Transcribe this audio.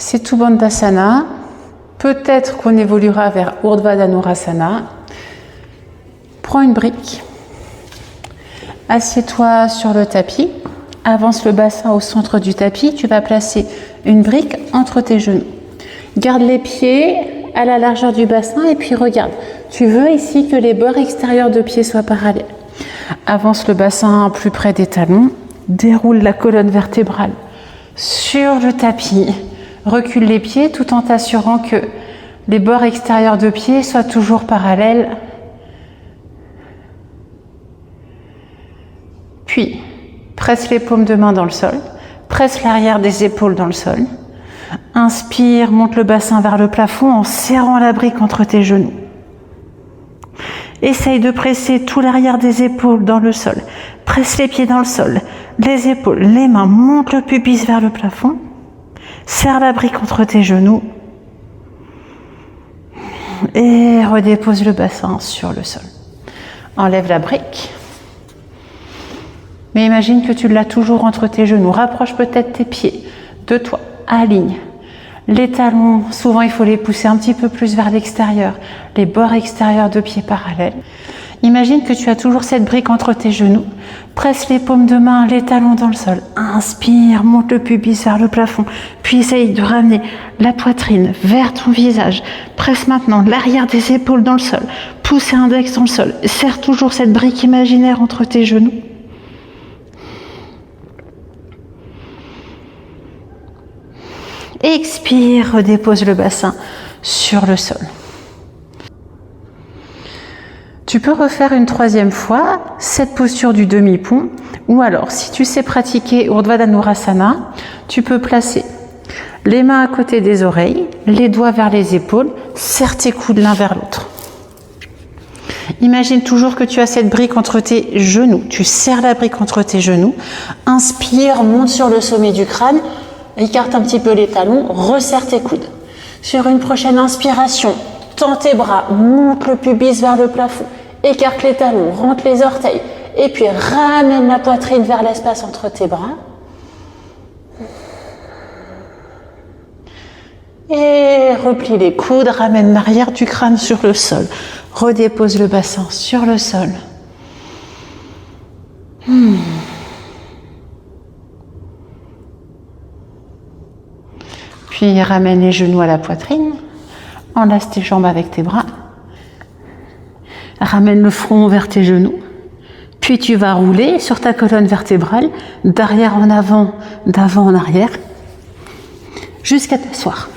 Setu Bandhasana. Peut-être qu'on évoluera vers Urdhva Dhanurasana. Prends une brique. Assieds-toi sur le tapis. Avance le bassin au centre du tapis. Tu vas placer une brique entre tes genoux. Garde les pieds à la largeur du bassin et puis regarde. Tu veux ici que les bords extérieurs de pieds soient parallèles. Avance le bassin plus près des talons. Déroule la colonne vertébrale sur le tapis. Recule les pieds tout en t'assurant que les bords extérieurs de pieds soient toujours parallèles. Puis, presse les paumes de main dans le sol. Presse l'arrière des épaules dans le sol. Inspire, monte le bassin vers le plafond en serrant la brique entre tes genoux. Essaye de presser tout l'arrière des épaules dans le sol. Presse les pieds dans le sol, les épaules, les mains, monte le pubis vers le plafond. Serre la brique entre tes genoux. Et redépose le bassin sur le sol. Enlève la brique. Mais imagine que tu l'as toujours entre tes genoux. Rapproche peut-être tes pieds de toi. Aligne. Les talons, souvent il faut les pousser un petit peu plus vers l'extérieur. Les bords extérieurs de pieds parallèles. Imagine que tu as toujours cette brique entre tes genoux. Presse les paumes de main, les talons dans le sol. Inspire, monte le pubis vers le plafond. Puis essaye de ramener la poitrine vers ton visage. Presse maintenant l'arrière des épaules dans le sol. Pousse l'index dans le sol. Serre toujours cette brique imaginaire entre tes genoux. Expire, redépose le bassin sur le sol. Tu peux refaire une troisième fois cette posture du demi-pont, ou alors si tu sais pratiquer Urdhva Dhanurasana, tu peux placer les mains à côté des oreilles, les doigts vers les épaules, serre tes coudes l'un vers l'autre. Imagine toujours que tu as cette brique entre tes genoux, tu serres la brique entre tes genoux, inspire, monte sur le sommet du crâne, écarte un petit peu les talons, resserre tes coudes. Sur une prochaine inspiration, tends tes bras, monte le pubis vers le plafond, écarte les talons, rentre les orteils, et puis ramène la poitrine vers l'espace entre tes bras. Et replie les coudes, ramène l'arrière du crâne sur le sol. Redépose le bassin sur le sol. Puis ramène les genoux à la poitrine. Enlace tes jambes avec tes bras. Ramène le front vers tes genoux. Puis tu vas rouler sur ta colonne vertébrale, d'arrière en avant, d'avant en arrière, jusqu'à t'asseoir.